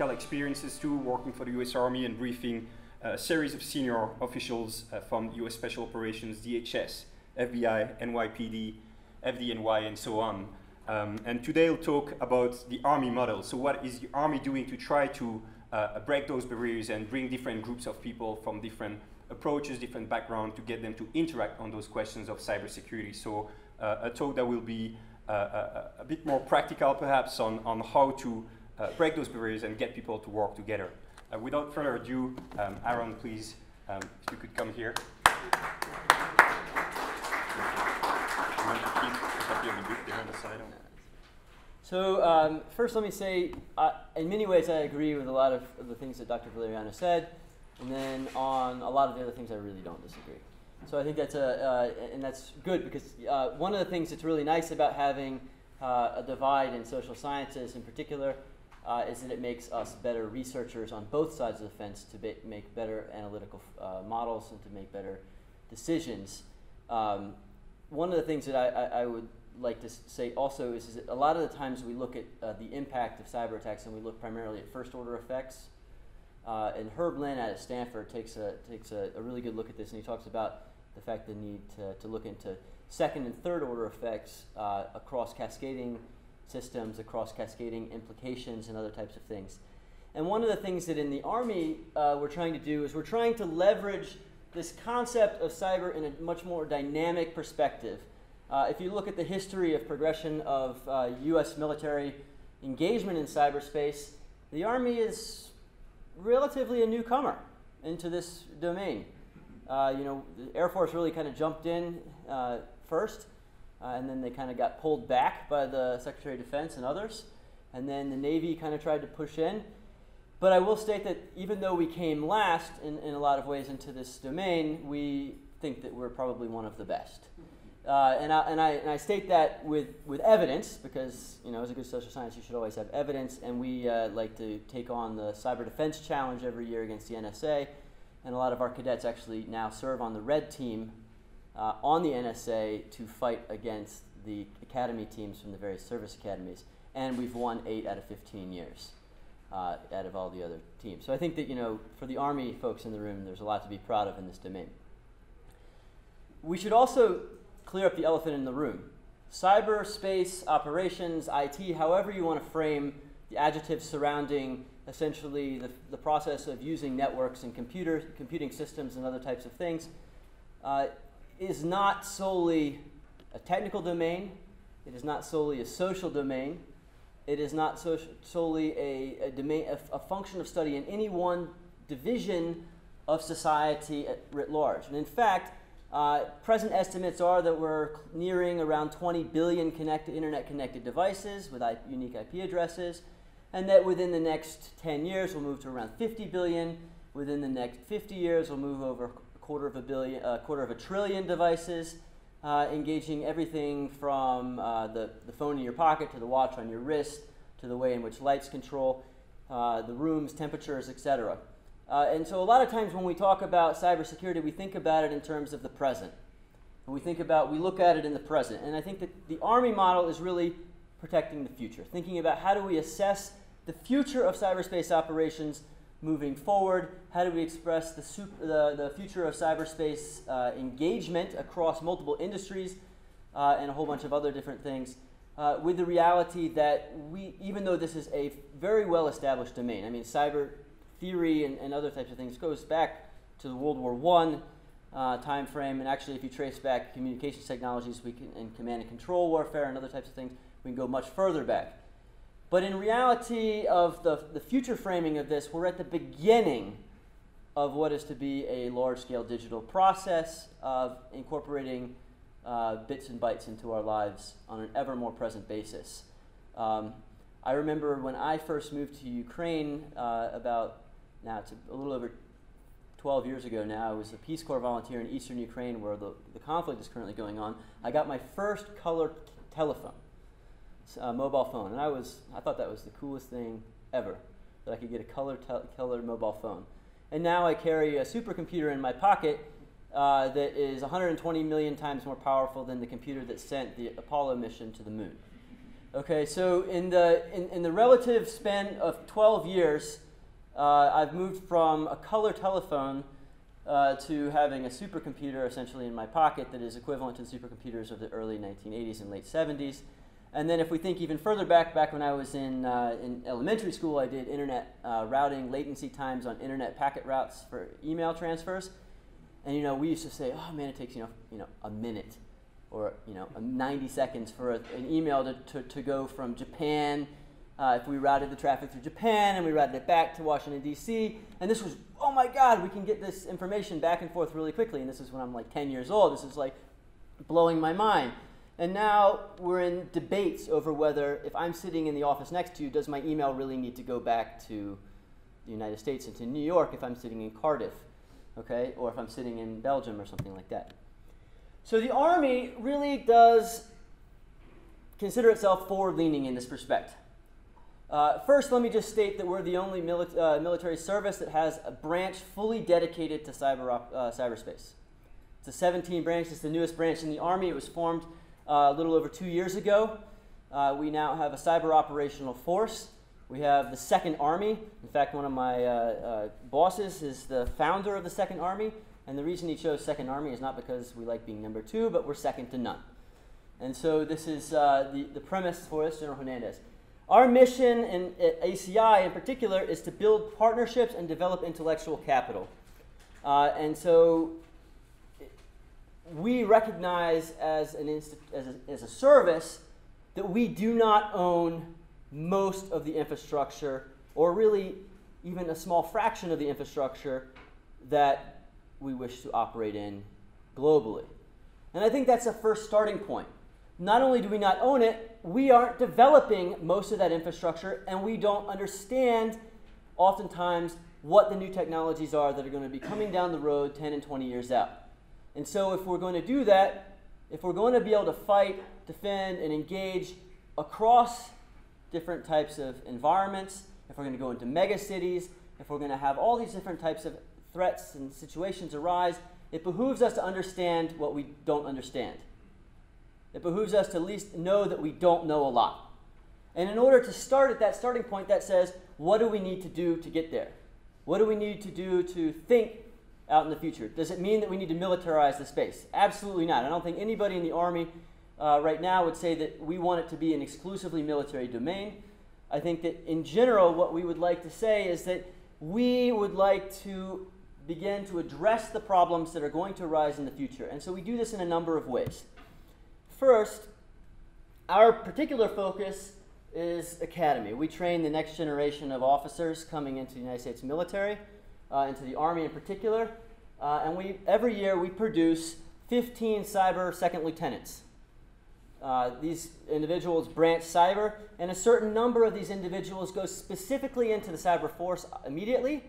practical experiences too, working for the US Army and briefing a series of senior officials from US Special Operations, DHS, FBI, NYPD, FDNY, and so on. And today I'll talk about the Army model. So what is the Army doing to try to break those barriers and bring different groups of people from different approaches, different backgrounds to get them to interact on those questions of cybersecurity. So a talk that will be a bit more practical perhaps on how to break those barriers and get people to work together. Without further ado, Aaron, please, if you could come here. So first let me say, in many ways I agree with a lot of the things that Dr. Valeriano said, and then on a lot of the other things I really don't disagree. So I think that's and that's good because one of the things that's really nice about having a divide in social sciences in particular is that it makes us better researchers on both sides of the fence to make better analytical models and to make better decisions. One of the things that I would like to say also is that a lot of the times we look at the impact of cyber attacks and we look primarily at first order effects. And Herb Lin out of Stanford takes a really good look at this, and he talks about the fact the need to look into second and third order effects across cascading systems, across cascading implications and other types of things. And one of the things that in the Army we're trying to do is we're trying to leverage this concept of cyber in a much more dynamic perspective. If you look at the history of progression of US military engagement in cyberspace, the Army is relatively a newcomer into this domain. You know, the Air Force really kind of jumped in first, and then they kind of got pulled back by the Secretary of Defense and others, and then the Navy kind of tried to push in. But I will state that even though we came last in a lot of ways into this domain, we think that we're probably one of the best. And I state that with evidence because, you know, as a good social science, you should always have evidence. And we like to take on the Cyber Defense Challenge every year against the NSA. And a lot of our cadets actually now serve on the red team on the NSA to fight against the academy teams from the various service academies. And we've won 8 out of 15 years out of all the other teams. So I think that, you know, for the Army folks in the room, there's a lot to be proud of in this domain. We should also clear up the elephant in the room. Cyberspace operations, IT, however you want to frame the adjectives surrounding essentially the process of using networks and computing systems and other types of things, is not solely a technical domain. It is not solely a social domain. It is not solely a function of study in any one division of society writ large. And in fact, present estimates are that we're nearing around 20 billion internet-connected devices with unique IP addresses, and that within the next 10 years we'll move to around 50 billion. Within the next 50 years we'll move over a quarter of a trillion devices, engaging everything from the phone in your pocket to the watch on your wrist to the way in which lights control the room's temperatures, etc. And so a lot of times when we talk about cybersecurity, we think about it in terms of the present. And we look at it in the present. And I think that the Army model is really protecting the future, thinking about how do we assess the future of cyberspace operations moving forward, how do we express the future of cyberspace engagement across multiple industries and a whole bunch of other different things, with the reality that even though this is a very well-established domain, I mean, cyber theory and other types of things goes back to the World War I time frame, and actually if you trace back communications technologies and command and control warfare and other types of things, we can go much further back. But in reality of the future framing of this, we're at the beginning of what is to be a large-scale digital process of incorporating bits and bytes into our lives on an ever more present basis. I remember when I first moved to Ukraine now it's a little over 12 years ago now. I was a Peace Corps volunteer in eastern Ukraine where the conflict is currently going on. I got my first color telephone, mobile phone, and I thought that was the coolest thing ever, that I could get a color mobile phone. And now I carry a supercomputer in my pocket that is 120 million times more powerful than the computer that sent the Apollo mission to the moon. Okay, so in the relative span of 12 years, I've moved from a color telephone to having a supercomputer essentially in my pocket that is equivalent to the supercomputers of the early 1980s and late 70s. And then if we think even further back when I was in elementary school, I did internet routing, latency times on internet packet routes for email transfers. And we used to say, oh man, it takes a minute or 90 seconds for an email to go from Japan. If we routed the traffic through Japan and we routed it back to Washington, D.C. And this was, oh my God, we can get this information back and forth really quickly. And this is when I'm like 10 years old. This is like blowing my mind. And now we're in debates over whether, if I'm sitting in the office next to you, does my email really need to go back to the United States and to New York if I'm sitting in Cardiff, okay? Or if I'm sitting in Belgium or something like that. So the Army really does consider itself forward-leaning in this respect. First, let me just state that we're the only military service that has a branch fully dedicated to cyberspace. It's a 17 branch. It's the newest branch in the Army. It was formed a little over 2 years ago. We now have a cyber operational force. We have the Second Army. In fact, one of my bosses is the founder of the Second Army. And the reason he chose Second Army is not because we like being number 2, but we're second to none. And so this is the premise for this, General Hernandez. Our mission at ACI in particular is to build partnerships and develop intellectual capital. And so we recognize as a service that we do not own most of the infrastructure, or really even a small fraction of the infrastructure that we wish to operate in globally. And I think that's a first starting point. Not only do we not own it, we aren't developing most of that infrastructure, and we don't understand oftentimes what the new technologies are that are going to be coming down the road 10 and 20 years out. And so if we're going to do that, if we're going to be able to fight, defend, and engage across different types of environments, if we're going to go into mega cities, if we're going to have all these different types of threats and situations arise, it behooves us to understand what we don't understand. It behooves us to at least know that we don't know a lot. And in order to start at that starting point that says, what do we need to do to get there? What do we need to do to think out in the future? Does it mean that we need to militarize the space? Absolutely not. I don't think anybody in the Army right now would say that we want it to be an exclusively military domain. I think that in general what we would like to say is that we would like to begin to address the problems that are going to arise in the future. And so we do this in a number of ways. First, our particular focus is academy. We train the next generation of officers coming into the United States military, into the Army in particular, and every year we produce 15 cyber second lieutenants. These individuals branch cyber, and a certain number of these individuals go specifically into the cyber force immediately,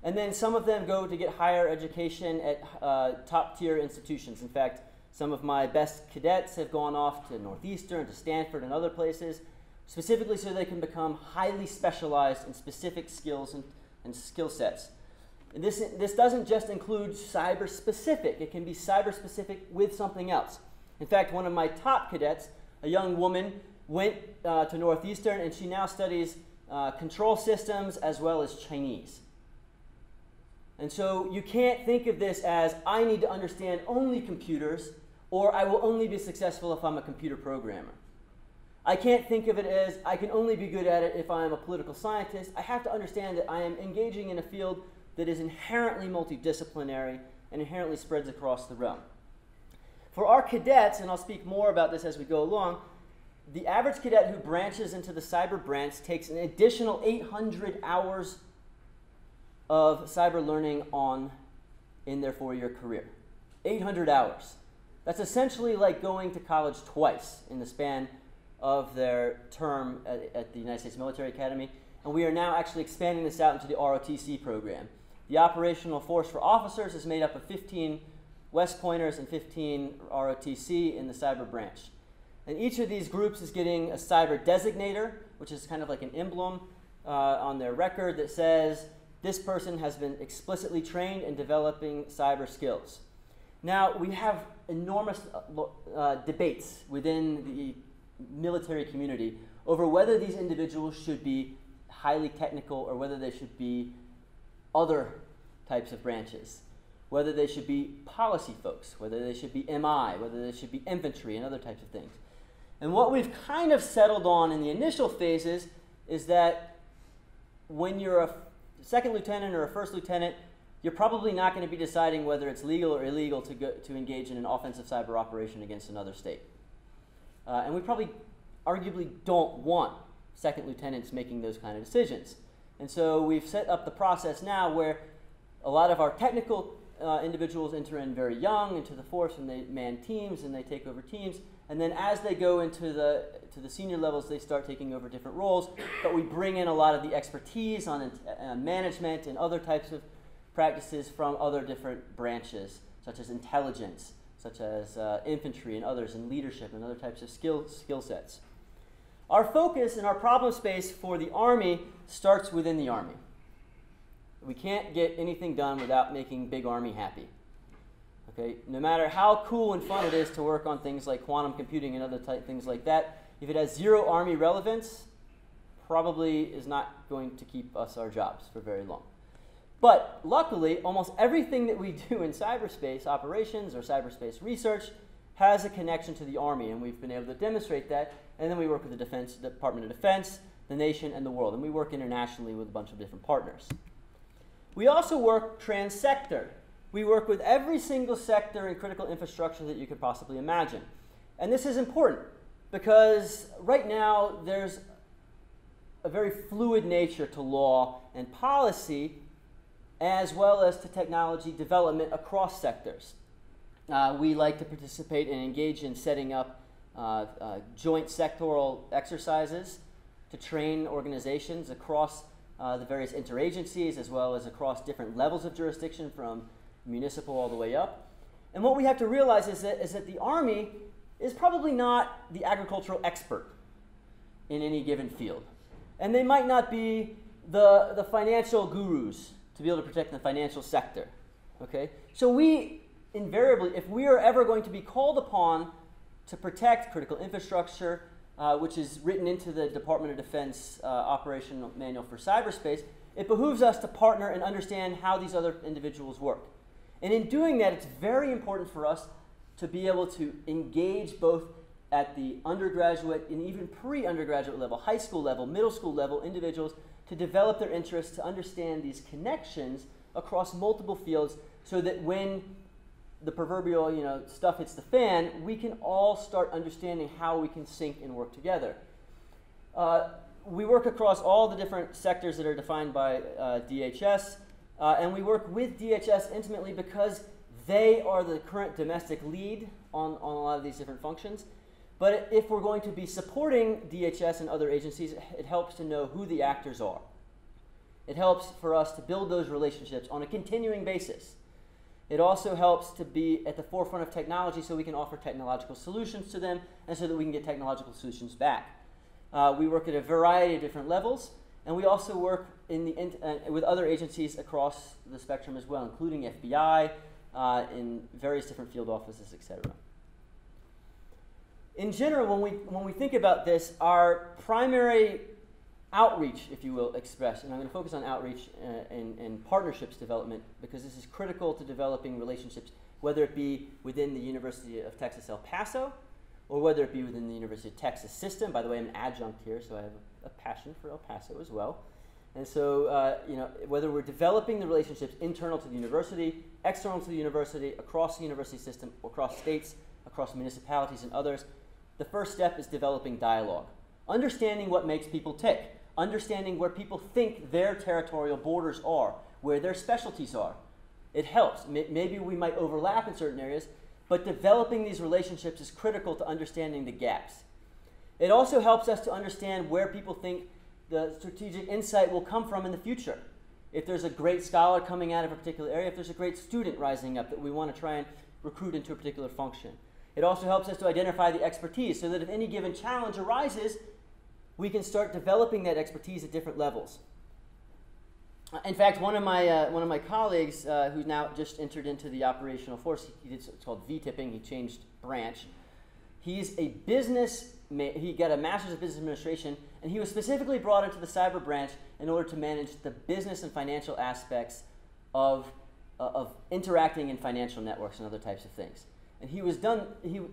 and then some of them go to get higher education at top-tier institutions. In fact, some of my best cadets have gone off to Northeastern, to Stanford, and other places, specifically so they can become highly specialized in specific skills and skill sets. And this doesn't just include cyber-specific. It can be cyber-specific with something else. In fact, one of my top cadets, a young woman, went to Northeastern, and she now studies control systems as well as Chinese. And so you can't think of this as, I need to understand only computers, or I will only be successful if I'm a computer programmer. I can't think of it as, I can only be good at it if I am a political scientist. I have to understand that I am engaging in a field that is inherently multidisciplinary and inherently spreads across the realm. For our cadets, and I'll speak more about this as we go along, the average cadet who branches into the cyber branch takes an additional 800 hours of cyber learning in their 4-year career. 800 hours. That's essentially like going to college twice in the span of their term at the United States Military Academy. And we are now actually expanding this out into the ROTC program. The operational force for officers is made up of 15 West Pointers and 15 ROTC in the cyber branch. And each of these groups is getting a cyber designator, which is kind of like an emblem on their record that says, this person has been explicitly trained in developing cyber skills. Now, we have enormous debates within the military community over whether these individuals should be highly technical or whether they should be other types of branches, whether they should be policy folks, whether they should be MI, whether they should be infantry and other types of things. And what we've kind of settled on in the initial phases is that when you're a second lieutenant or a first lieutenant, you're probably not going to be deciding whether it's legal or illegal to engage in an offensive cyber operation against another state. And we probably arguably don't want second lieutenants making those kind of decisions. And so we've set up the process now where a lot of our technical individuals enter in very young into the force, and they man teams and they take over teams. And then as they go into the senior levels, they start taking over different roles. But we bring in a lot of the expertise on management and other types of practices from other different branches, such as intelligence, such as infantry and others, and leadership and other types of skill sets. Our focus and our problem space for the Army starts within the Army. We can't get anything done without making Big Army happy. Okay? No matter how cool and fun it is to work on things like quantum computing and other things like that, if it has zero Army relevance, probably is not going to keep us our jobs for very long. But luckily, almost everything that we do in cyberspace operations or cyberspace research has a connection to the Army, and we've been able to demonstrate that. And then we work with the Department of Defense, the nation, and the world. And we work internationally with a bunch of different partners. We also work trans-sector. We work with every single sector and critical infrastructure that you could possibly imagine. And this is important because right now there's a very fluid nature to law and policy as well as to technology development across sectors. We like to participate and engage in setting up joint sectoral exercises to train organizations across the various interagencies as well as across different levels of jurisdiction from municipal all the way up. And what we have to realize is that the Army is probably not the agricultural expert in any given field. And they might not be the financial gurus to be able to protect the financial sector. Okay? So we invariably, if we are ever going to be called upon to protect critical infrastructure, which is written into the Department of Defense Operational Manual for Cyberspace, it behooves us to partner and understand how these other individuals work. And in doing that, it's very important for us to be able to engage both at the undergraduate and even pre-undergraduate level, high school level, middle school level individuals to develop their interests, to understand these connections across multiple fields so that when the proverbial stuff hits the fan, we can all start understanding how we can sync and work together. We work across all the different sectors that are defined by DHS, and we work with DHS intimately because they are the current domestic lead on a lot of these different functions. But if we're going to be supporting DHS and other agencies, it helps to know who the actors are. It helps for us to build those relationships on a continuing basis. It also helps to be at the forefront of technology so we can offer technological solutions to them and so that we can get technological solutions back. We work at a variety of different levels, and we also work with other agencies across the spectrum as well, including FBI, in various different field offices, etc. In general, when we think about this, our primary outreach, if you will, express, and I'm going to focus on outreach and partnerships development because this is critical to developing relationships, whether it be within the University of Texas El Paso or whether it be within the University of Texas system. By the way, I'm an adjunct here, so I have a passion for El Paso as well. And so, whether we're developing the relationships internal to the university, external to the university, across the university system, across states, across municipalities and others, the first step is developing dialogue. Understanding what makes people tick. Understanding where people think their territorial borders are, where their specialties are. It helps. Maybe we might overlap in certain areas, but developing these relationships is critical to understanding the gaps. It also helps us to understand where people think the strategic insight will come from in the future. If there's a great scholar coming out of a particular area, if there's a great student rising up that we want to try and recruit into a particular function. It also helps us to identify the expertise so that if any given challenge arises, we can start developing that expertise at different levels. In fact, one of my colleagues who's now just entered into the operational force, he did what's called V-tipping, he changed branch. He's a he got a master's of business administration, and he was specifically brought into the cyber branch in order to manage the business and financial aspects of interacting in financial networks and other types of things. And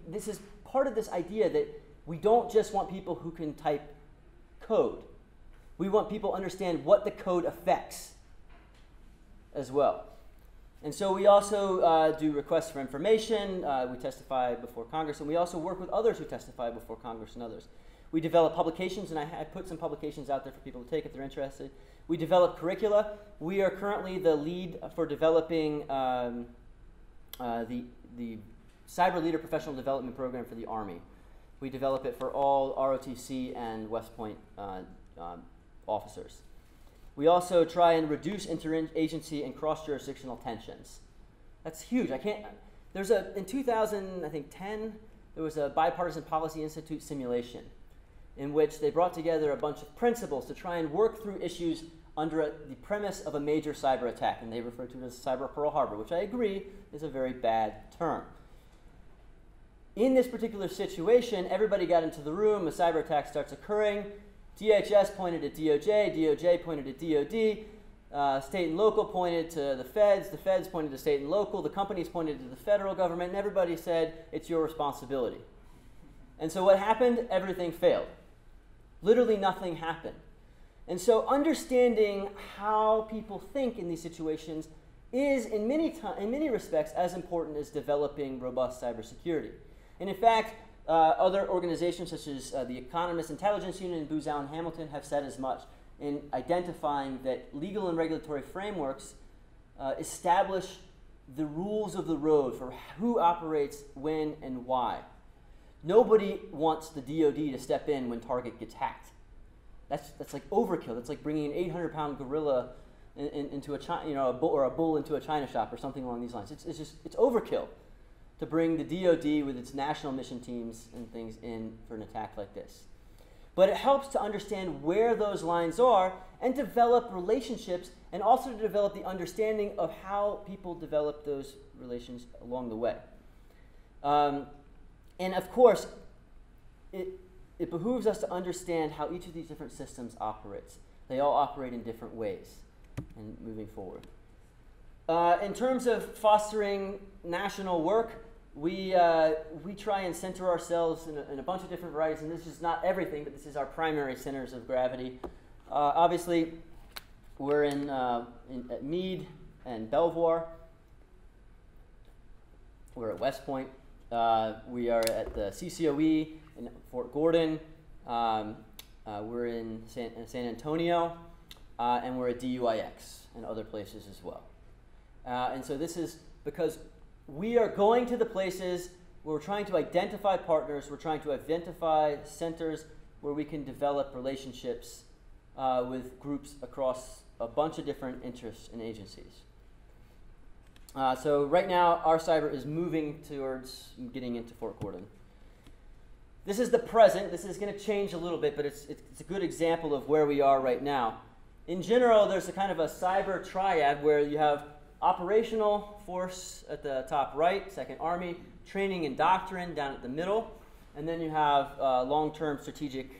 this is part of this idea that we don't just want people who can type code. We want people to understand what the code affects as well. And so we also do requests for information, we testify before Congress, and we also work with others who testify before Congress and others. We develop publications, and I put some publications out there for people to take if they're interested. We develop curricula. We are currently the lead for developing the Cyber Leader Professional Development Program for the Army. We develop it for all ROTC and West Point officers. We also try and reduce interagency and cross-jurisdictional tensions. That's huge. In 2010, there was a Bipartisan Policy Institute simulation in which they brought together a bunch of principals to try and work through issues under the premise of a major cyber attack, and they refer to it as Cyber Pearl Harbor, which I agree is a very bad term. In this particular situation, everybody got into the room, a cyber attack starts occurring, DHS pointed at DOJ, DOJ pointed at DOD, state and local pointed to the feds pointed to state and local, the companies pointed to the federal government, and everybody said, it's your responsibility. And so what happened? Everything failed. Literally nothing happened. And so understanding how people think in these situations is, in many respects, as important as developing robust cybersecurity. And in fact, other organizations such as the Economist Intelligence Unit and Booz Allen Hamilton have said as much in identifying that legal and regulatory frameworks establish the rules of the road for who operates when and why. Nobody wants the DoD to step in when Target gets hacked. That's like overkill. That's like bringing an 800-pound gorilla into a bull into a china shop or something along these lines. It's overkill to bring the DoD with its national mission teams and things in for an attack like this. But it helps to understand where those lines are and develop relationships, and also to develop the understanding of how people develop those relations along the way. And of course, it behooves us to understand how each of these different systems operates. They all operate in different ways and moving forward. In terms of fostering national work, we try and center ourselves in a bunch of different varieties, and this is not everything, but this is our primary centers of gravity. Obviously, we're at Meade and Belvoir. We're at West Point. We are at the CCOE in Fort Gordon. We're in San Antonio, and we're at DUIX and other places as well. And so this is because we are going to the places where we're trying to identify partners, we're trying to identify centers where we can develop relationships with groups across a bunch of different interests and agencies. So right now, our cyber is moving towards getting into Fort Gordon. This is the present. This is going to change a little bit, but it's a good example of where we are right now. In general, there's a kind of a cyber triad where you have operational force at the top right, Second Army, training and doctrine down at the middle, and then you have long-term strategic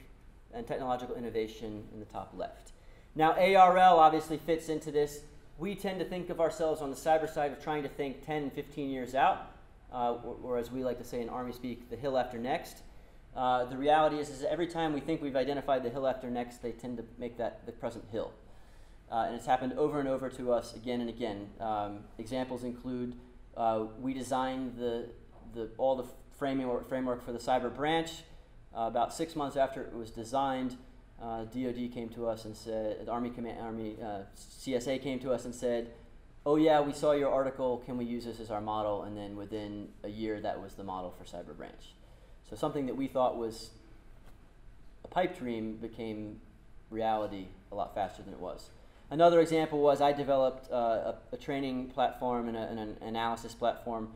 and technological innovation in the top left. Now, ARL obviously fits into this. We tend to think of ourselves on the cyber side of trying to think 10 and 15 years out, or as we like to say in Army speak, the hill after next. The reality is every time we think we've identified the hill after next, they tend to make that the present hill. And it's happened over and over to us again and again. Examples include we designed all the framework for the cyber branch. About 6 months after it was designed, DoD came to us and said, the Army CSA came to us and said, oh yeah, we saw your article, can we use this as our model? And then within a year, that was the model for cyber branch. So something that we thought was a pipe dream became reality a lot faster than it was. Another example was I developed a training platform and an analysis platform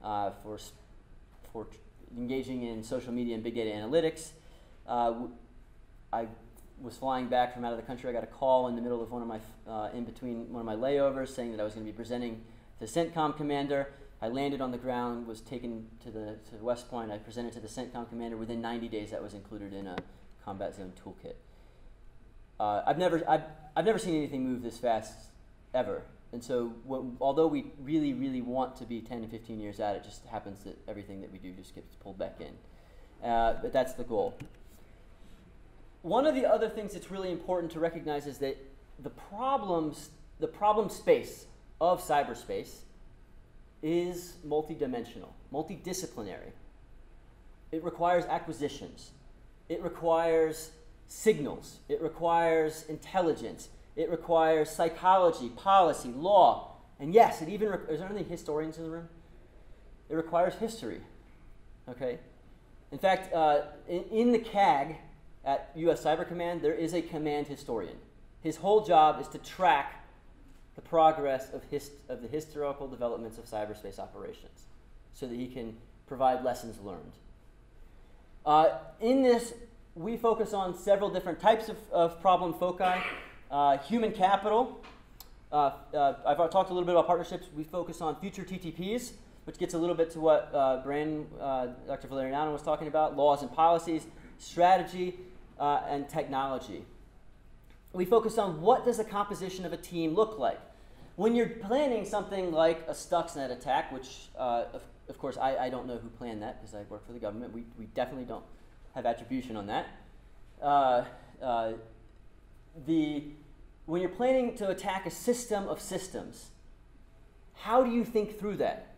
for engaging in social media and big data analytics. I was flying back from out of the country. I got a call in the middle of in between one of my layovers saying that I was going to be presenting to CENTCOM commander. I landed on the ground, was taken to West Point. I presented to the CENTCOM commander. Within 90 days, that was included in a combat zone toolkit. I've never seen anything move this fast ever. And so, although we really, really want to be 10 to 15 years out, it just happens that everything that we do just gets pulled back in. But that's the goal. One of the other things that's really important to recognize is that the problem space of cyberspace is multidimensional, multidisciplinary. It requires acquisitions. It requires signals. It requires intelligence. It requires psychology, policy, law, and yes, it even is there any historians in the room? It requires history. Okay. In fact, in the CAG at U.S. Cyber Command, there is a command historian. His whole job is to track the progress of the historical developments of cyberspace operations so that he can provide lessons learned. In this, we focus on several different types of problem foci. Human capital. I've talked a little bit about partnerships. We focus on future TTPs, which gets a little bit to what Dr. Valeriano was talking about, laws and policies, strategy, and technology. We focus on what does the composition of a team look like. When you're planning something like a Stuxnet attack, which of course I don't know who planned that because I work for the government. We definitely don't have attribution on that. When you're planning to attack a system of systems, how do you think through that?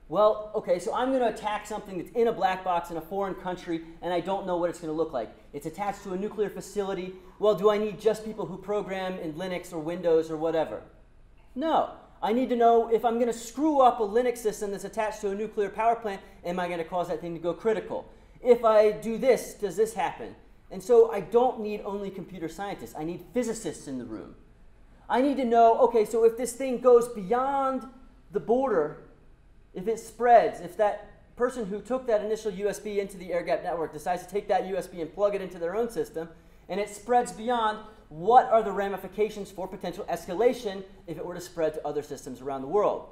Well, okay, so I'm going to attack something that's in a black box in a foreign country, and I don't know what it's going to look like. It's attached to a nuclear facility. Well, do I need just people who program in Linux or Windows or whatever? No. I need to know if I'm going to screw up a Linux system that's attached to a nuclear power plant, am I going to cause that thing to go critical? If I do this, does this happen? And so I don't need only computer scientists. I need physicists in the room. I need to know, okay, so if this thing goes beyond the border, if it spreads, if that person who took that initial USB into the air-gapped network decides to take that USB and plug it into their own system, and it spreads beyond, what are the ramifications for potential escalation if it were to spread to other systems around the world?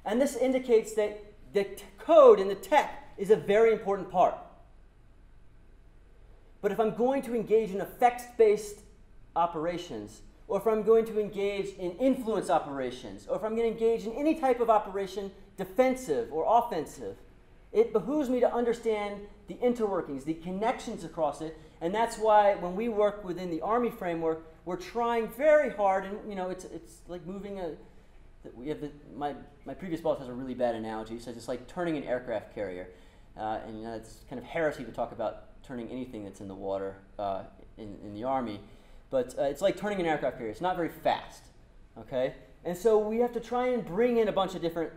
And this indicates that the code and the tech is a very important part. But if I'm going to engage in effects-based operations, or if I'm going to engage in influence operations, or if I'm going to engage in any type of operation, defensive or offensive, it behooves me to understand the interworkings, the connections across it, and that's why when we work within the Army framework, we're trying very hard, and it's like moving a. My previous boss has a really bad analogy. He says it's like turning an aircraft carrier, and it's kind of heresy to talk about turning anything that's in the water in the Army, but it's like turning an aircraft carrier. It's not very fast, okay? And so we have to try and bring in a bunch of different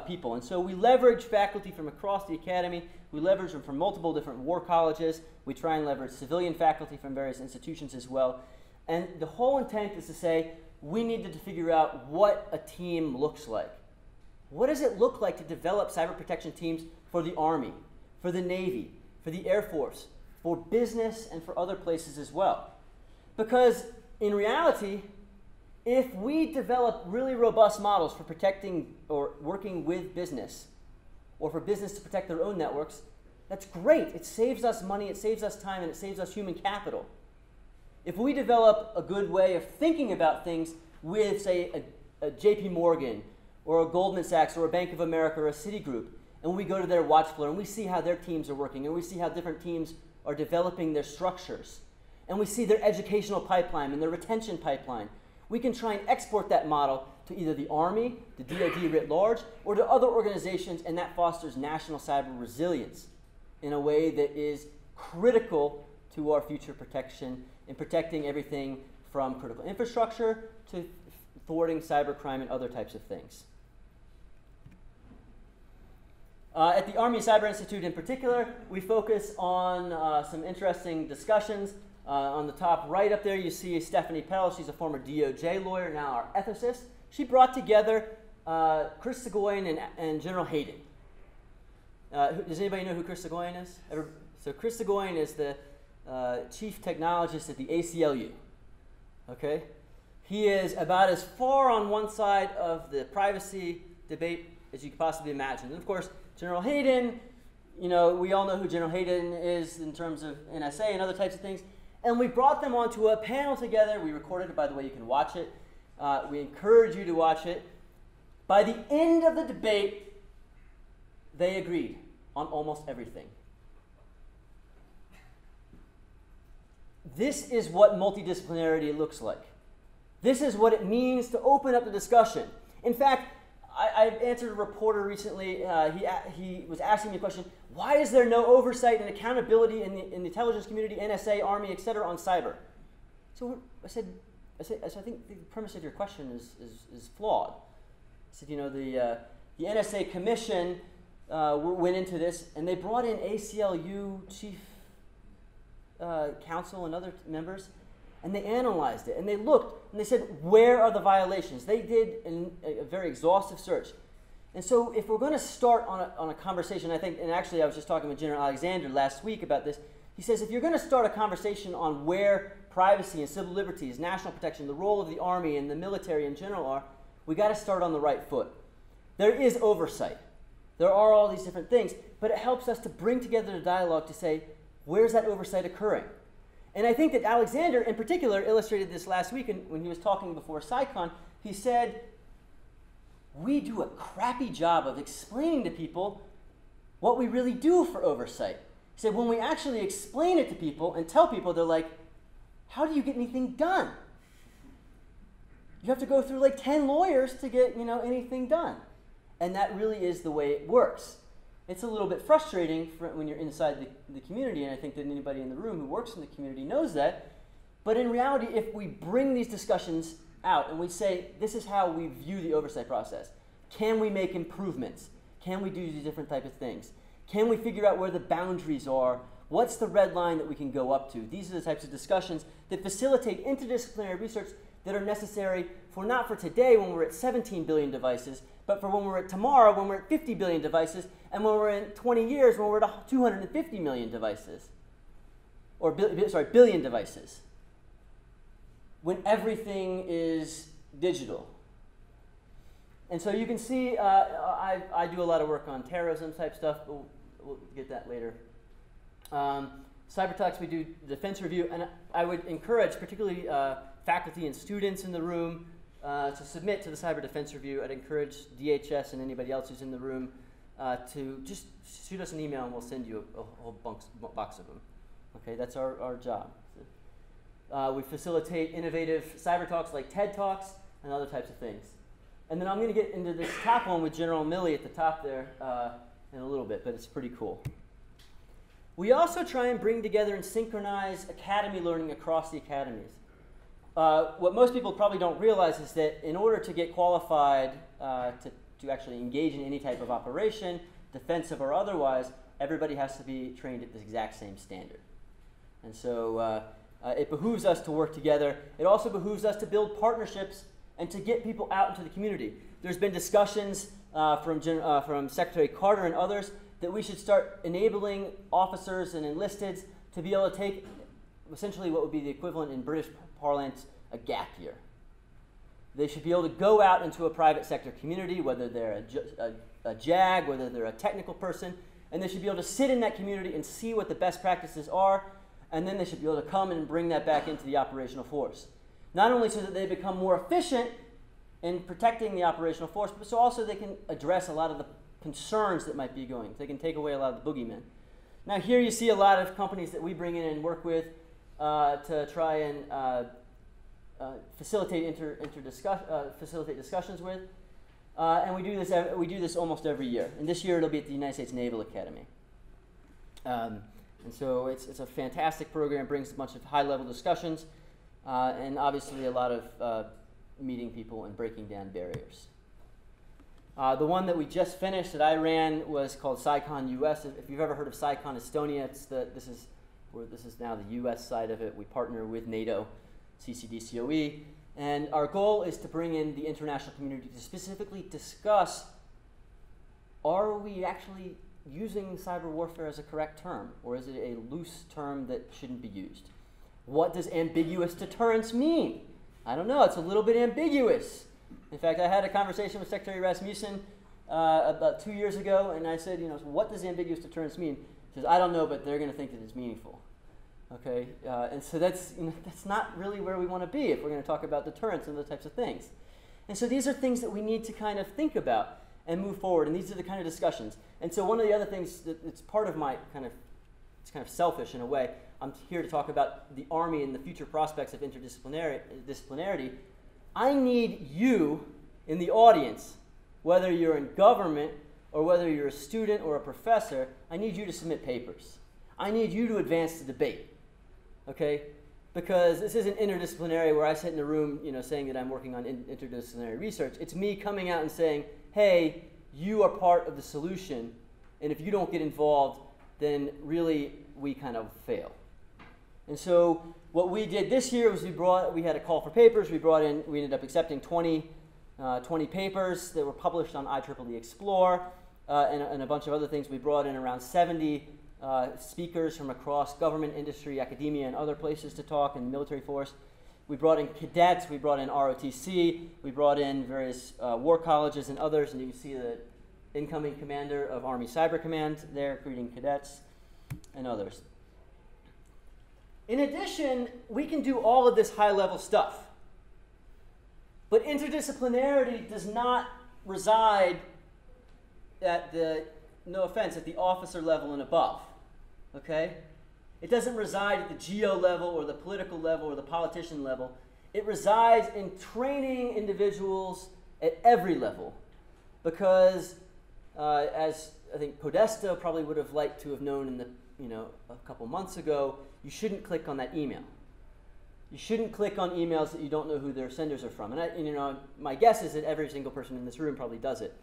people. And so we leverage faculty from across the academy. We leverage them from multiple different war colleges. We try and leverage civilian faculty from various institutions as well. And the whole intent is to say, we needed to figure out what a team looks like. What does it look like to develop cyber protection teams for the Army, for the Navy, for the Air Force, for business, and for other places as well? Because in reality, if we develop really robust models for protecting or working with business, or for business to protect their own networks, that's great. It saves us money, it saves us time, and it saves us human capital. If we develop a good way of thinking about things with, say, a JP Morgan, or a Goldman Sachs, or a Bank of America, or a Citigroup, and we go to their watch floor, and we see how their teams are working, and we see how different teams are developing their structures, and we see their educational pipeline and their retention pipeline, we can try and export that model to either the Army, the DoD writ large, or to other organizations, and that fosters national cyber resilience in a way that is critical to our future protection in protecting everything from critical infrastructure to thwarting cybercrime and other types of things. At the Army Cyber Institute in particular, we focus on some interesting discussions. On the top right up there, you see Stephanie Pell. She's a former DOJ lawyer, now our ethicist. She brought together Chris Soghoian and General Hayden. Does anybody know who Chris Soghoian is? So Chris Soghoian is the chief technologist at the ACLU. Okay? He is about as far on one side of the privacy debate as you could possibly imagine. And of course, General Hayden, you know, we all know who General Hayden is in terms of NSA and other types of things. And we brought them onto a panel together. We recorded it, by the way, you can watch it. We encourage you to watch it. By the end of the debate, they agreed on almost everything. This is what multidisciplinarity looks like. This is what it means to open up the discussion. In fact, I answered a reporter recently. He was asking me a question: why is there no oversight and accountability in the intelligence community, NSA, Army, etc., on cyber? So I said, I think the premise of your question is flawed. I said, you know, the NSA Commission went into this, and they brought in ACLU chief counsel and other members, and they analyzed it, and they looked, and they said, where are the violations? They did a very exhaustive search. And so if we're going to start on a conversation, I think, and actually I was just talking with General Alexander last week about this, he says, if you're going to start a conversation on where privacy and civil liberties, national protection, the role of the Army and the military in general are, we got to start on the right foot. There is oversight. There are all these different things, but it helps us to bring together the dialogue to say, where's that oversight occurring? And I think that Alexander, in particular, illustrated this last week when he was talking before SciCon. He said, we do a crappy job of explaining to people what we really do for oversight. He said, when we actually explain it to people and tell people, they're like, how do you get anything done? You have to go through like 10 lawyers to get, you know, anything done. And that really is the way it works. It's a little bit frustrating when you're inside the community, and I think that anybody in the room who works in the community knows that. But in reality, if we bring these discussions out and we say, this is how we view the oversight process, can we make improvements? Can we do these different types of things? Can we figure out where the boundaries are? What's the red line that we can go up to? These are the types of discussions that facilitate interdisciplinary research that are necessary for not for today when we're at 17 billion devices, but for when we're at tomorrow, when we're at 50 billion devices, and when we're in 20 years, when we're at 250 million devices, or billion devices, when everything is digital. And so you can see, I do a lot of work on terrorism type stuff, but we'll get that later. Cyber Talks, we do defense review, and I would encourage, particularly faculty and students in the room, to submit to the Cyber Defense Review. I'd encourage DHS and anybody else who's in the room to just shoot us an email and we'll send you a whole box of them. Okay, that's our job. We facilitate innovative cyber talks like TED Talks and other types of things. And then I'm going to get into this top one with General Milley at the top there in a little bit, but it's pretty cool. We also try and bring together and synchronize academy learning across the academies. What most people probably don't realize is that in order to get qualified to actually engage in any type of operation, defensive or otherwise, everybody has to be trained at the exact same standard. And so it behooves us to work together. It also behooves us to build partnerships and to get people out into the community. There's been discussions from Secretary Carter and others that we should start enabling officers and enlisteds to be able to take essentially what would be the equivalent in British parlance, a gap year. They should be able to go out into a private sector community, whether they're a JAG, whether they're a technical person, and they should be able to sit in that community and see what the best practices are, and then they should be able to come and bring that back into the operational force. Not only so that they become more efficient in protecting the operational force, but so also they can address a lot of the concerns that might be going. They can take away a lot of the boogeymen. Now here you see a lot of companies that we bring in and work with to try and facilitate facilitate discussions with, and we do this almost every year. And this year it'll be at the United States Naval Academy. And so it's a fantastic program. Brings a bunch of high-level discussions, and obviously a lot of meeting people and breaking down barriers. The one that we just finished that I ran was called SciCon US. If you've ever heard of SciCon Estonia, this is now the US side of it. We partner with NATO, CCDCOE, and our goal is to bring in the international community to specifically discuss, are we actually using cyber warfare as a correct term, or is it a loose term that shouldn't be used? What does ambiguous deterrence mean? I don't know, it's a little bit ambiguous. In fact, I had a conversation with Secretary Rasmussen about 2 years ago, and I said, so what does ambiguous deterrence mean? He says, I don't know, but they're going to think that it's meaningful. Okay, and so that's not really where we want to be if we're going to talk about deterrence and those types of things. And so these are things that we need to kind of think about and move forward, and these are the kind of discussions. And so one of the other things that's part of my it's kind of selfish in a way, I'm here to talk about the Army and the future prospects of interdisciplinarity. I need you in the audience, whether you're in government or whether you're a student or a professor, I need you to submit papers. I need you to advance the debate, okay? Because this isn't interdisciplinary where I sit in a room, saying that I'm working on interdisciplinary research. It's me coming out and saying, hey, you are part of the solution, and if you don't get involved, then really we kind of fail. And so what we did this year was we had a call for papers. We ended up accepting 20 papers that were published on IEEE Explore and a bunch of other things. We brought in around 70 speakers from across government, industry, academia, and other places to talk, and military force. We brought in cadets, we brought in ROTC, we brought in various war colleges and others, and you can see the incoming commander of Army Cyber Command there greeting cadets and others. In addition, we can do all of this high-level stuff. But interdisciplinarity does not reside at the, no offense, at the officer level and above, okay? It doesn't reside at the geo level or the political level or the politician level. It resides in training individuals at every level because, as I think Podesta probably would have liked to have known in the, a couple months ago, you shouldn't click on that email. You shouldn't click on emails that you don't know who their senders are from. And my guess is that every single person in this room probably does it.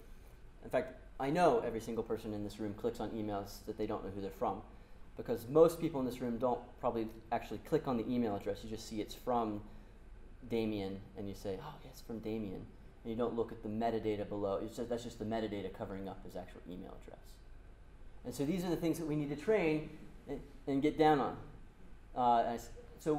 In fact, I know every single person in this room clicks on emails that they don't know who they're from, because most people in this room don't probably actually click on the email address. You just see it's from Damien, and you say, oh, yeah, it's from Damien. And you don't look at the metadata below. That's just the metadata covering up his actual email address. And so these are the things that we need to train and get down on. So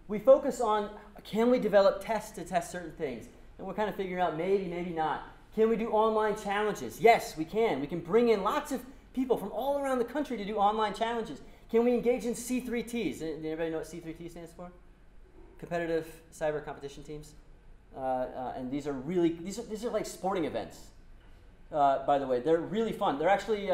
we focus on, can we develop tests to test certain things? And we're kind of figuring out maybe, maybe not. Can we do online challenges? Yes, we can. We can bring in lots of people from all around the country to do online challenges. Can we engage in C3Ts? Does anybody know what C3T stands for? Competitive cyber competition teams. And these are are like sporting events. By the way, they're really fun. They're actually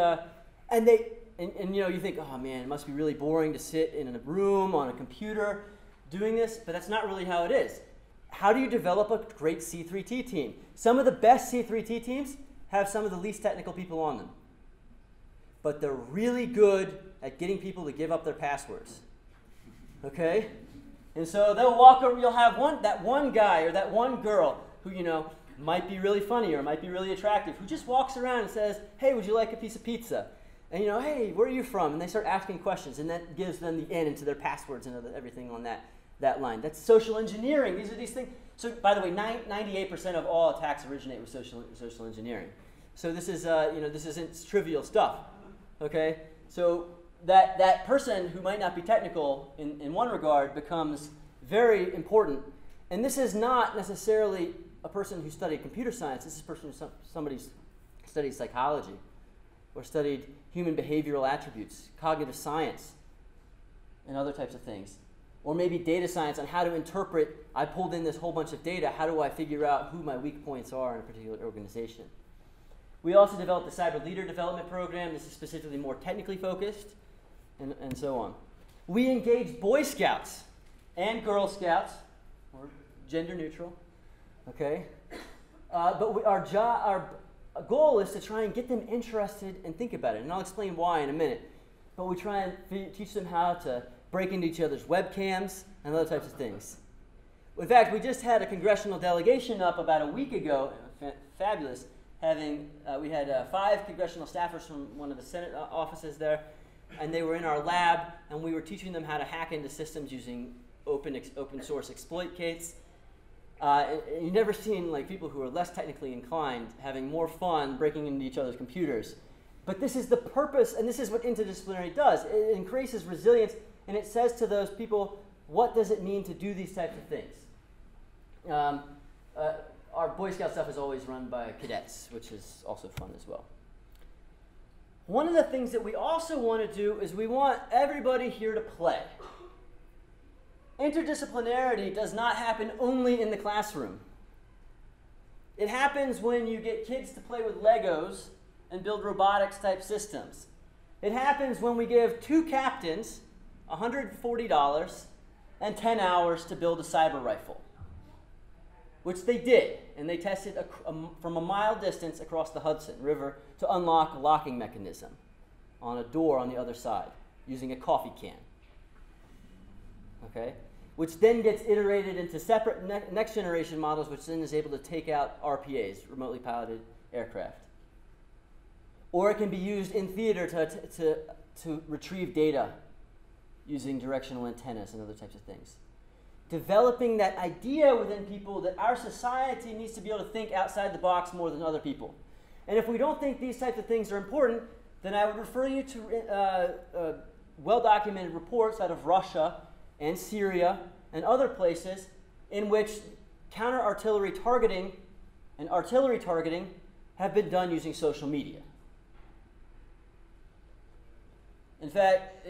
and you think, oh man, it must be really boring to sit in a room on a computer doing this, but that's not really how it is. How do you develop a great C3T team? Some of the best C3T teams have some of the least technical people on them, but they're really good at getting people to give up their passwords. Okay? And so they'll walk over, you'll have that one guy or that one girl who, might be really funny or might be really attractive, who just walks around and says, hey, would you like a piece of pizza? And hey, where are you from? And they start asking questions, and that gives them the in into their passwords and everything on that line. That's social engineering. These are these things. So, by the way, 98% of all attacks originate with social engineering. So this is, this isn't trivial stuff. Okay? So that person who might not be technical in one regard becomes very important. And this is not necessarily a person who studied computer science. This is a person somebody studied psychology or studied human behavioral attributes, cognitive science, and other types of things. Or maybe data science on how to interpret, I pulled in this whole bunch of data, how do I figure out who my weak points are in a particular organization? We also developed the Cyber Leader Development Program. This is specifically more technically focused, and so on. We engage Boy Scouts and Girl Scouts, or gender neutral, okay? But our goal is to try and get them interested and think about it, and I'll explain why in a minute. But we try and teach them how to break into each other's webcams and other types of things. In fact, we just had a congressional delegation up about a week ago, fabulous, we had 5 congressional staffers from one of the Senate offices there, and they were in our lab, and we were teaching them how to hack into systems using open source exploit kits. And you've never seen people who are less technically inclined having more fun breaking into each other's computers. But this is the purpose, and this is what interdisciplinary does. It increases resilience, and it says to those people, what does it mean to do these types of things? our Boy Scout stuff is always run by cadets, which is also fun as well. One of the things that we also want to do is we want everybody here to play. Interdisciplinarity does not happen only in the classroom. It happens when you get kids to play with Legos and build robotics type systems. It happens when we give 2 captains $140 and 10 hours to build a cyber rifle, which they did, and they tested from a mile distance across the Hudson River to unlock a locking mechanism on a door on the other side using a coffee can. Okay? Which then gets iterated into separate next generation models, which then is able to take out RPAs, remotely piloted aircraft. Or it can be used in theater to retrieve data using directional antennas and other types of things. Developing that idea within people that our society needs to be able to think outside the box more than other people. And if we don't think these types of things are important, then I would refer you to well-documented reports out of Russia and Syria and other places in which counter-artillery targeting and artillery targeting have been done using social media. In fact,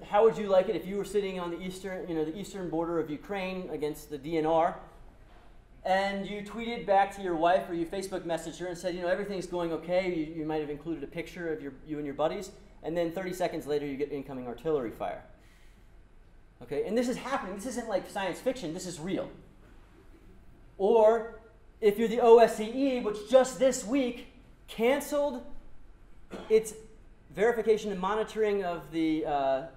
how would you like it if you were sitting on the eastern border of Ukraine against the DNR, and you tweeted back to your wife or you Facebook messaged her and said, everything's going okay. You might have included a picture of you and your buddies, and then 30 seconds later you get incoming artillery fire. Okay, and this is happening. This isn't like science fiction. This is real. Or if you're the OSCE, which just this week canceled its verification and monitoring of the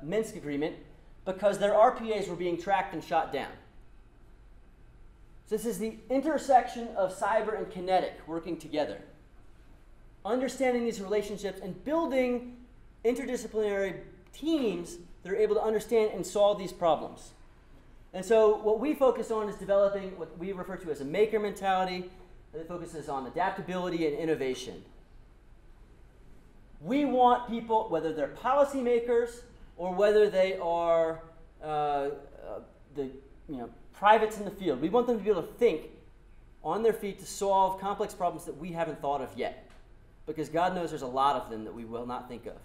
Minsk agreement because their RPAs were being tracked and shot down. So this is the intersection of cyber and kinetic working together. Understanding these relationships and building interdisciplinary teams that are able to understand and solve these problems. And so what we focus on is developing what we refer to as a maker mentality that focuses on adaptability and innovation. We want people, whether they're policymakers or whether they are privates in the field, we want them to be able to think on their feet to solve complex problems that we haven't thought of yet. Because God knows there's a lot of them that we will not think of.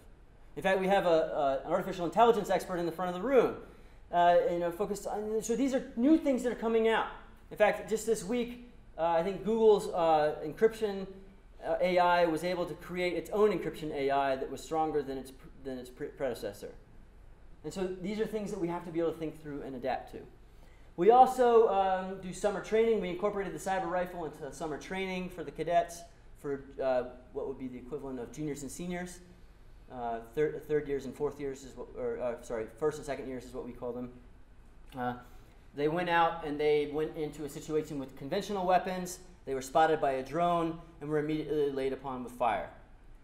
In fact, we have an artificial intelligence expert in the front of the room, focused on. So these are new things that are coming out. In fact, just this week, I think Google's encryption AI was able to create its own encryption AI that was stronger than its predecessor. And so these are things that we have to be able to think through and adapt to. We also do summer training. We incorporated the cyber rifle into summer training for the cadets for what would be the equivalent of juniors and seniors. Third years and fourth years is first and second years is what we call them. They went out and they went into a situation with conventional weapons. They were spotted by a drone and were immediately laid upon with fire.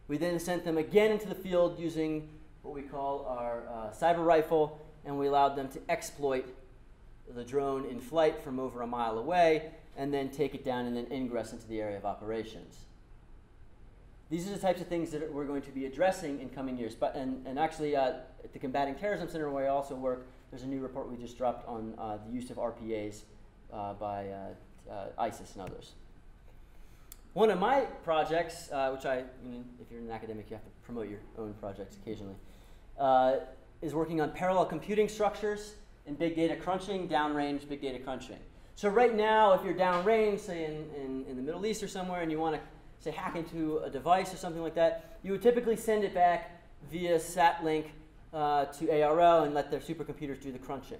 We then sent them again into the field using what we call our cyber rifle, and we allowed them to exploit the drone in flight from over a mile away and then take it down and then ingress into the area of operations. These are the types of things that we're going to be addressing in coming years. And actually, at the Combating Terrorism Center, where I also work, there's a new report we just dropped on the use of RPAs by ISIS and others. One of my projects, which if you're an academic, you have to promote your own projects occasionally, is working on parallel computing structures and big data crunching, downrange big data crunching. So right now, if you're downrange, say in the Middle East or somewhere, and you want to say hack into a device or something like that, you would typically send it back via SAT-link to ARL and let their supercomputers do the crunching.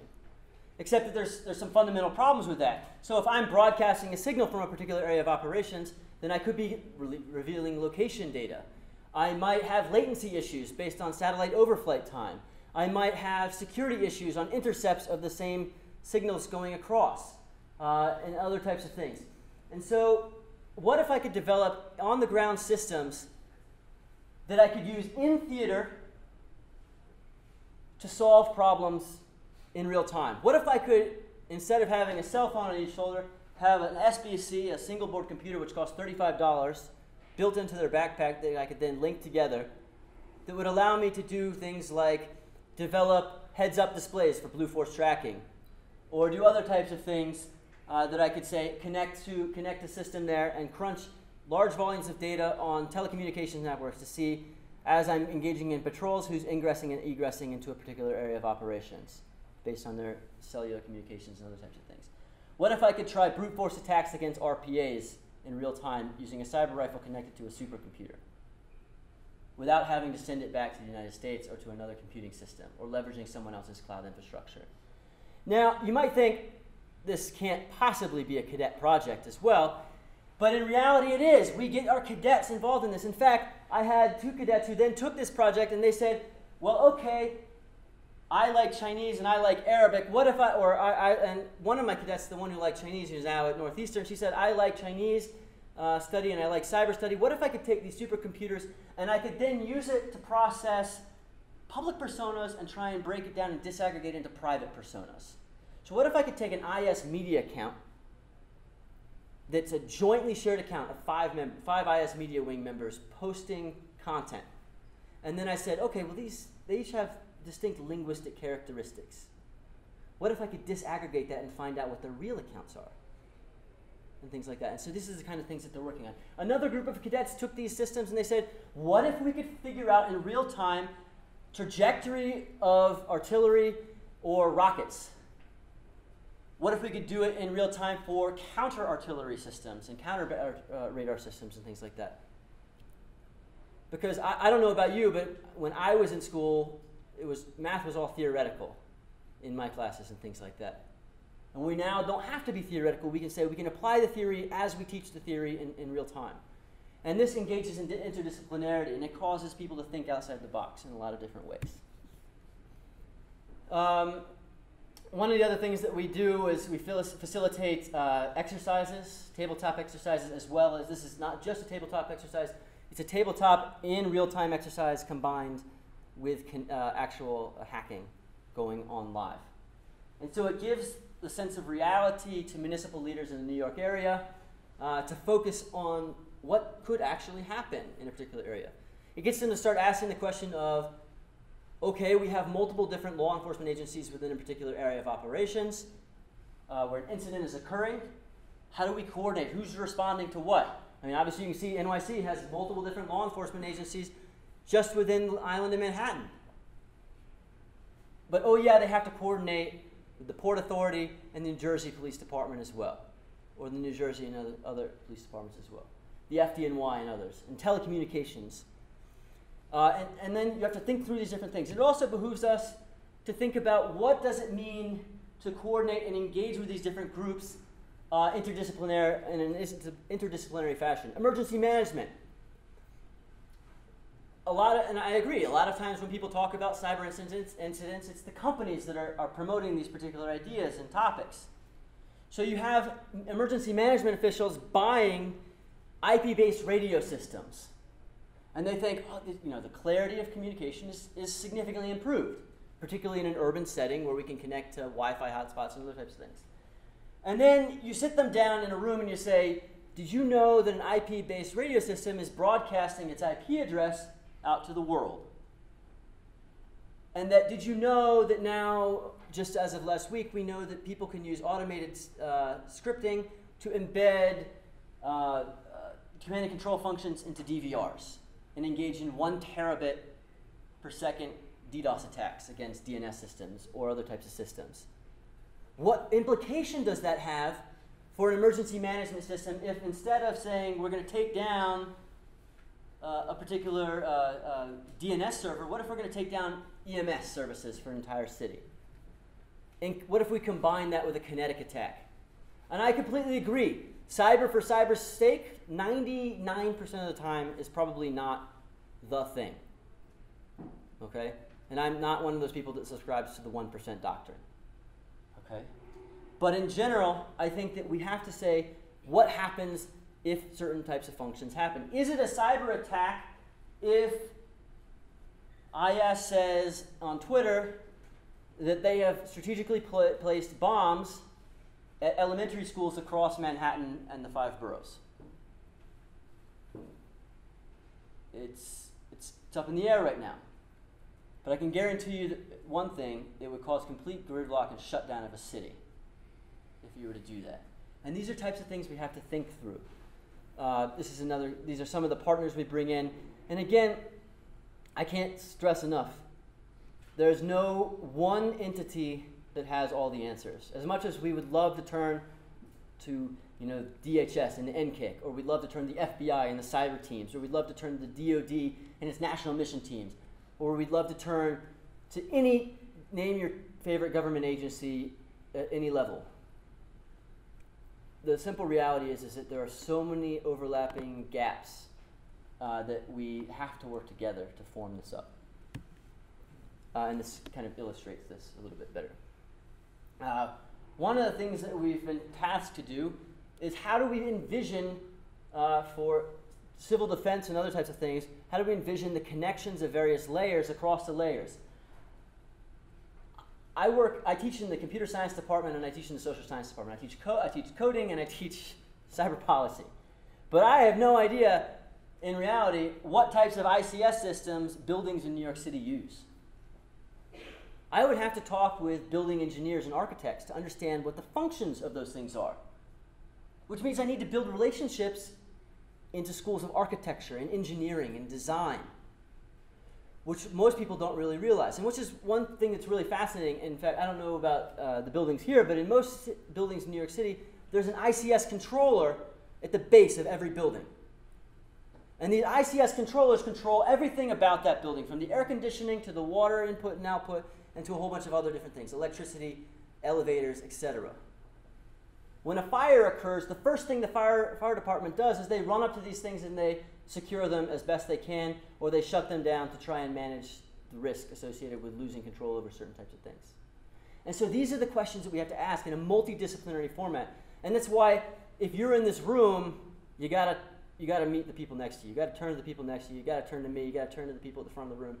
Except that there's some fundamental problems with that. So if I'm broadcasting a signal from a particular area of operations, then I could be revealing location data. I might have latency issues based on satellite overflight time. I might have security issues on intercepts of the same signals going across, and other types of things. And so what if I could develop on-the-ground systems that I could use in theater to solve problems in real time? What if I could, instead of having a cell phone on each shoulder, have an SBC, a single board computer, which costs $35, built into their backpack that I could then link together, that would allow me to do things like develop heads-up displays for Blue Force tracking, or do other types of things that I could say connect a system there and crunch large volumes of data on telecommunications networks to see, as I'm engaging in patrols, who's ingressing and egressing into a particular area of operations based on their cellular communications and other types of things. What if I could try brute force attacks against RPAs in real time using a cyber rifle connected to a supercomputer without having to send it back to the United States or to another computing system or leveraging someone else's cloud infrastructure? Now, you might think this can't possibly be a cadet project as well, but in reality it is. We get our cadets involved in this. In fact, I had 2 cadets who then took this project and they said, well, okay, I like Chinese and I like Arabic. What if and one of my cadets, the one who liked Chinese, who's now at Northeastern, she said, I like Chinese study and I like cyber study. What if I could take these supercomputers and I could then use it to process public personas and try and break it down and disaggregate into private personas? So what if I could take an IS media account that's a jointly shared account of 5 IS media wing members posting content, and then I said, okay, well they each have distinct linguistic characteristics. What if I could disaggregate that and find out what their real accounts are? And things like that. And so this is the kind of things that they're working on. Another group of cadets took these systems and they said, what if we could figure out in real time trajectory of artillery or rockets? What if we could do it in real time for counter-artillery systems and counter-radar systems and things like that? Because I don't know about you, but when I was in school, math was all theoretical in my classes and things like that. And we now don't have to be theoretical. We can say we can apply the theory as we teach the theory in real time. And this engages in interdisciplinarity, and it causes people to think outside the box in a lot of different ways. One of the other things that we do is we facilitate exercises, tabletop exercises, as well as, this is not just a tabletop exercise, it's a tabletop in real-time exercise combined with actual hacking going on live. And so it gives the sense of reality to municipal leaders in the New York area to focus on what could actually happen in a particular area. It gets them to start asking the question of, okay, we have multiple different law enforcement agencies within a particular area of operations where an incident is occurring. How do we coordinate? Who's responding to what? I mean, obviously you can see NYC has multiple different law enforcement agencies just within the island of Manhattan. But oh yeah, they have to coordinate with the Port Authority and the New Jersey Police Department as well, or the New Jersey and other police departments as well, the FDNY and others, and telecommunications. And then you have to think through these different things. It also behooves us to think about what does it mean to coordinate and engage with these different groups in an interdisciplinary fashion. Emergency management. And I agree, a lot of times when people talk about cyber incidents, it's the companies that are promoting these particular ideas and topics. So you have emergency management officials buying IP-based radio systems. And they think, oh, the clarity of communication is significantly improved, particularly in an urban setting where we can connect to Wi-Fi hotspots and other types of things. And then you sit them down in a room and you say, did you know that an IP-based radio system is broadcasting its IP address out to the world? And that did you know that now, just as of last week, we know that people can use automated scripting to embed command and control functions into DVRs and engage in 1 terabit per second DDoS attacks against DNS systems or other types of systems? What implication does that have for an emergency management system if instead of saying we're going to take down a particular DNS server, what if we're going to take down EMS services for an entire city? And what if we combine that with a kinetic attack? And I completely agree. Cyber for cyber's sake, 99% of the time is probably not the thing. Okay? And I'm not one of those people that subscribes to the 1% doctrine. Okay? But in general, I think that we have to say what happens if certain types of functions happen. Is it a cyber attack if IS says on Twitter that they have strategically placed bombs at elementary schools across Manhattan and the 5 boroughs? It's up in the air right now. But I can guarantee you that one thing, it would cause complete gridlock and shutdown of a city if you were to do that. And these are types of things we have to think through. These are some of the partners we bring in. And again, I can't stress enough, there's no one entity that has all the answers. As much as we would love to turn to DHS and the NCIC, or we'd love to turn to the FBI and the cyber teams, or we'd love to turn to the DoD and its national mission teams, or we'd love to turn to name your favorite government agency at any level. The simple reality is that there are so many overlapping gaps that we have to work together to form this up. And this kind of illustrates this a little bit better. One of the things that we've been tasked to do is how do we envision, for civil defense and other types of things, how do we envision the connections of various layers across the layers? I teach in the computer science department and I teach in the social science department. I teach coding and I teach cyber policy. But I have no idea, in reality, what types of ICS systems buildings in New York City use. I would have to talk with building engineers and architects to understand what the functions of those things are. Which means I need to build relationships into schools of architecture and engineering and design, which most people don't really realize, and which is one thing that's really fascinating. In fact, I don't know about the buildings here, but in most buildings in New York City, there's an ICS controller at the base of every building. And these ICS controllers control everything about that building, from the air conditioning to the water input and output, and to a whole bunch of other different things, electricity, elevators, etc. When a fire occurs, the first thing the fire department does is they run up to these things and they secure them as best they can, or they shut them down to try and manage the risk associated with losing control over certain types of things. And so these are the questions that we have to ask in a multidisciplinary format. And that's why if you're in this room, you gotta meet the people next to you. You gotta turn to the people next to you. You gotta turn to me. You gotta turn to the people at the front of the room.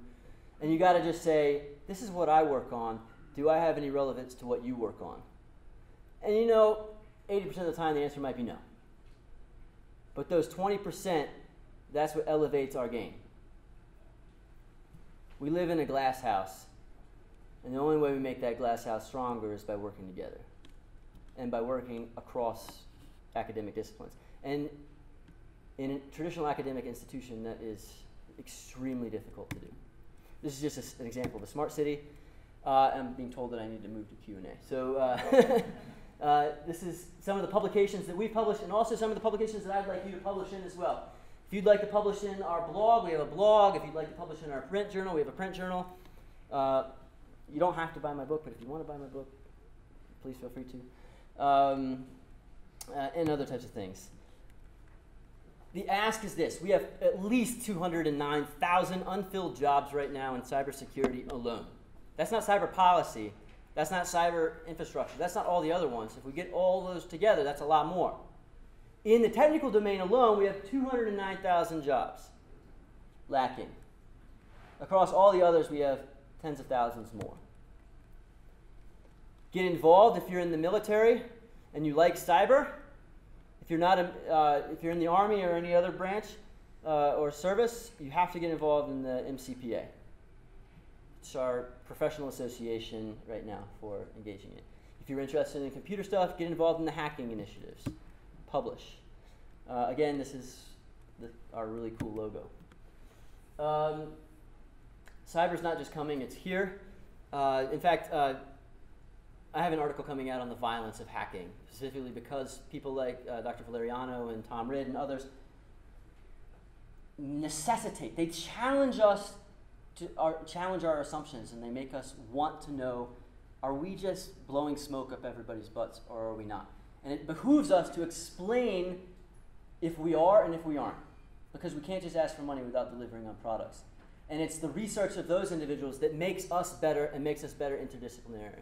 And you gotta just say, this is what I work on. Do I have any relevance to what you work on? And 80% of the time the answer might be no. But those 20%, that's what elevates our game. We live in a glass house, and the only way we make that glass house stronger is by working together and by working across academic disciplines. And in a traditional academic institution, that is extremely difficult to do. This is just an example of a smart city. I'm being told that I need to move to Q&A. So this is some of the publications that we've published, and also some of the publications that I'd like you to publish in as well. If you'd like to publish in our blog, we have a blog. If you'd like to publish in our print journal, we have a print journal. You don't have to buy my book, but if you want to buy my book, please feel free to. And other types of things. The ask is this. We have at least 209,000 unfilled jobs right now in cybersecurity alone. That's not cyber policy. That's not cyber infrastructure. That's not all the other ones. If we get all those together, that's a lot more. In the technical domain alone, we have 209,000 jobs lacking. Across all the others, we have tens of thousands more. Get involved if you're in the military and you like cyber. If you're not, if you're in the Army or any other branch or service, you have to get involved in the MCPA. It's our professional association right now for engaging in it. If you're interested in computer stuff, get involved in the hacking initiatives. Publish. Again, this is our really cool logo. Cyber's not just coming, it's here. In fact, I have an article coming out on the violence of hacking, specifically because people like Dr. Valeriano and Tom Ridd and others they challenge us to challenge our assumptions, and they make us want to know, are we just blowing smoke up everybody's butts, or are we not? And it behooves us to explain if we are and if we aren't, because we can't just ask for money without delivering on products. And it's the research of those individuals that makes us better and makes us better interdisciplinary.